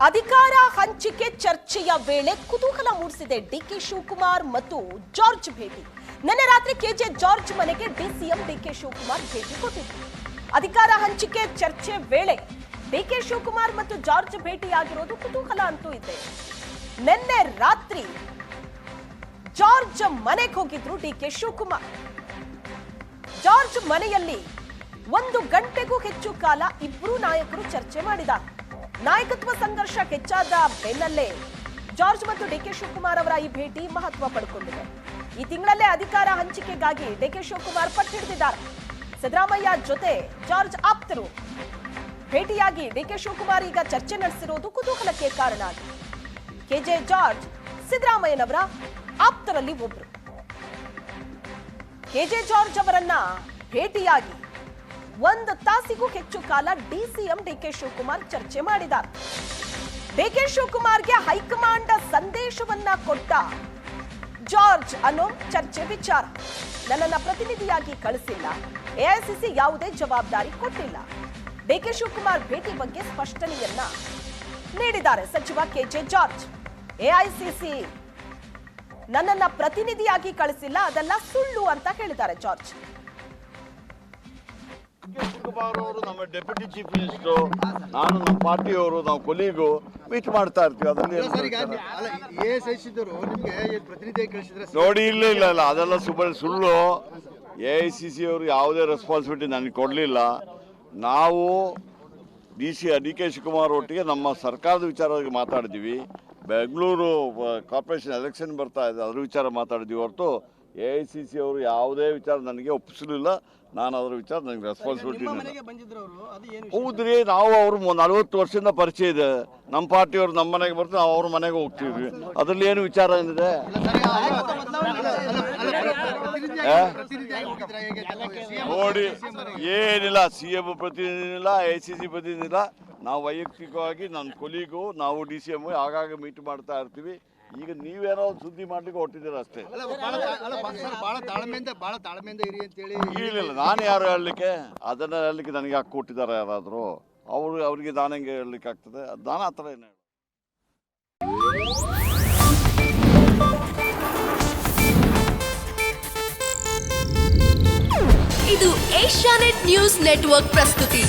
ಅಧಿಕಾರ ಹಂಚಿಕೆ ಚರ್ಚೆಯ ವೇಳೆ ಕುತೂಹಲ ಮೂಡಿಸಿದೆ ಡಿಕೆ ಶಿವಕುಮಾರ್ ಮತ್ತು ಜಾರ್ಜ್ ಭೇಟಿ. ನಿನ್ನೆ ರಾತ್ರಿ ಕೆಜೆ ಜಾರ್ಜ್ ಮನೆಗೆ ಡಿಸಿಎಂ ಡಿಕೆ ಶಿವಕುಮಾರ್ ಭೇಟಿ ಕೊಟ್ಟಿದ್ರು. ಅಧಿಕಾರ ಹಂಚಿಕೆ ಚರ್ಚೆ ವೇಳೆ ಡಿಕೆ ಶಿವಕುಮಾರ್ ಮತ್ತು ಜಾರ್ಜ್ ಭೇಟಿಯಾಗಿರೋದು ಕುತೂಹಲ ಅಂತೂ ಇದೆ. ನಿನ್ನೆ ರಾತ್ರಿ ಜಾರ್ಜ್ ಮನೆಗೆ ಹೋಗಿದ್ರು ಡಿಕೆ ಶಿವಕುಮಾರ್. ಜಾರ್ಜ್ ಮನೆಯಲ್ಲಿ 1 ಗಂಟೆಗೂ ಹೆಚ್ಚು ಕಾಲ ಇಬ್ಬರು ನಾಯಕರು ಚರ್ಚೆ ಮಾಡಿದ್ದಾರೆ. ನಾಯಕತ್ವ ಸಂಘರ್ಷ ಹೆಚ್ಚಾದ ಬೆನ್ನಲ್ಲೇ ಜಾರ್ಜ್ ಮತ್ತು ಡಿಕೆ ಶಿವಕುಮಾರ್ ಅವರ ಈ ಭೇಟಿ ಮಹತ್ವ ಪಡೆದುಕೊಂಡಿದೆ. ಈ ತಿಂಗಳಲ್ಲೇ ಅಧಿಕಾರ ಹಂಚಿಕೆಗಾಗಿ ಡಿಕೆ ಶಿವಕುಮಾರ್ ಪಟ್ಟು ಹಿಡಿದಿದ್ದಾರೆ. ಸಿದ್ದರಾಮಯ್ಯ ಜೊತೆ ಜಾರ್ಜ್ ಆಪ್ತರು ಭೇಟಿಯಾಗಿ ಡಿಕೆ ಶಿವಕುಮಾರ್ ಈಗ ಚರ್ಚೆ ನಡೆಸಿರುವುದು ಕುತೂಹಲಕ್ಕೆ ಕಾರಣ ಆಗಿದೆ. ಕೆಜೆ ಜಾರ್ಜ್ ಸಿದ್ದರಾಮಯ್ಯನವರ ಆಪ್ತರಲ್ಲಿ ಒಬ್ಬರು. ಕೆಜೆ ಜಾರ್ಜ್ ಅವರನ್ನ ಭೇಟಿಯಾಗಿ 1 ತಾಸಿಗೂ ಹೆಚ್ಚು ಕಾಲ ಡಿಸಿಎಂ ಡಿಕೆ ಶಿವಕುಮಾರ್ ಚರ್ಚೆ ಮಾಡಿದ್ದಾರೆ. ಡಿಕೆ ಶಿವಕುಮಾರ್ಗೆ ಹೈಕಮಾಂಡ್ ಸಂದೇಶವನ್ನ ಕೊಟ್ಟ ಜಾರ್ಜ್ ಅನ್ನೋ ಚರ್ಚೆ ವಿಚಾರ. ನನ್ನನ್ನ ಪ್ರತಿನಿಧಿಯಾಗಿ ಕಳಿಸಿಲ್ಲ, ಎಐಸಿಸಿ ಯಾವುದೇ ಜವಾಬ್ದಾರಿ ಕೊಟ್ಟಿಲ್ಲ. ಡಿಕೆ ಶಿವಕುಮಾರ್ ಭೇಟಿ ಬಗ್ಗೆ ಸ್ಪಷ್ಟನೆಯನ್ನ ನೀಡಿದ್ದಾರೆ ಸಚಿವ ಕೆಜೆ ಜಾರ್ಜ್. ಎಐಸಿಸಿ ನನ್ನನ್ನ ಪ್ರತಿನಿಧಿಯಾಗಿ ಕಳಿಸಿಲ್ಲ, ಅದೆಲ್ಲ ಸುಳ್ಳು ಅಂತ ಹೇಳಿದ್ದಾರೆ ಜಾರ್ಜ್. ಶಿವಕುಮಾರ್ ಅವರು ನಮ್ಮ ಡೆಪ್ಯೂಟಿ ಚೀಫ್ ಮಿನಿಸ್ಟರ್, ನಾನು ನಮ್ಮ ಪಾರ್ಟಿಯವರು, ನಾವು ಕೊಲೀಗು ಮೀಟ್ ಮಾಡ್ತಾ ಇರ್ತೀವಿ. ಅದರಲ್ಲಿ ನೋಡಿ, ಇಲ್ಲ ಅದೆಲ್ಲ ಸುಳ್ಳು. ಎಐಸಿಸಿ ಅವರು ಯಾವುದೇ ರೆಸ್ಪಾನ್ಸಿಬಿಲಿಟಿ ನನಗೆ ಕೊಡಲಿಲ್ಲ. ನಾವು ಡಿ ಕೆ ಶಿವಕುಮಾರ್ ಒಟ್ಟಿಗೆ ನಮ್ಮ ಸರ್ಕಾರದ ವಿಚಾರವಾಗಿ ಮಾತಾಡಿದ್ದೀವಿ. ಬೆಂಗಳೂರು ಕಾರ್ಪೊರೇಷನ್ ಎಲೆಕ್ಷನ್ ಬರ್ತಾ ಇದೆ, ಅದ್ರ ವಿಚಾರ ಮಾತಾಡಿದ್ದೀವಿ ಹೊರತು ಎಐಸಿಸಿ ಅವರು ಯಾವುದೇ ವಿಚಾರ ನನಗೆ ಒಪ್ಪಿಸಲಿಲ್ಲ. ನಾನು ಅದರ ವಿಚಾರ ನನಗೆ ರೆಸ್ಪಾನ್ಸಿಬಿಲಿಟಿ ಹೌದ್ರಿ. ನಾವು ಅವರು 40 ವರ್ಷದಿಂದ ಪರಿಚಯ ಇದೆ. ನಮ್ಮ ಪಾರ್ಟಿಯವರು ನಮ್ಮ ಮನೆಗೆ ಬರ್ತಾರೆ, ನಾವು ಅವ್ರ ಮನೆಗೆ ಹೋಗ್ತೀವಿ. ಅದರಲ್ಲಿ ಏನು ವಿಚಾರ ಏನಿದೆ? ನೋಡಿ, ಏನಿಲ್ಲ, CM ಪ್ರತಿನಿಧಿ ಇಲ್ಲ, ಎಐಸಿಸಿ ಪ್ರತಿನಿಧಿ ಇಲ್ಲ. ನಾವು ವೈಯಕ್ತಿಕವಾಗಿ ನನ್ನ ಕೊಲೀಗು, ನಾವು DCM ಆಗಾಗ ಮೀಟ್ ಮಾಡ್ತಾ ಇರ್ತೀವಿ. ಈಗ ನೀವೇನೋ ಸುದ್ದಿ ಮಾಡ್ಲಿಕ್ಕೆ ಹೊಟ್ಟಿದ್ದೀರ ಅಷ್ಟೇ. ಇಲ್ಲ, ನಾನು ಯಾರು ಹೇಳಲಿಕ್ಕೆ, ಅದನ್ನ ಹೇಳಲಿಕ್ಕೆ ನನಗೆ ಹಾಕಿ ಕೊಟ್ಟಿದ್ದಾರೆ ಯಾರಾದರೂ. ಅವ್ರಿಗೆ ನಾನು ಹೆಂಗೆ ಹೇಳಲಿಕ್ಕೆ ಆಗ್ತದೆ? ನಾನು ಆ ಥರ ಏನು ಇದು ಏಷ್ಯಾನೆಟ್ ನ್ಯೂಸ್ ನೆಟ್ವರ್ಕ್ ಪ್ರಸ್ತುತಿ.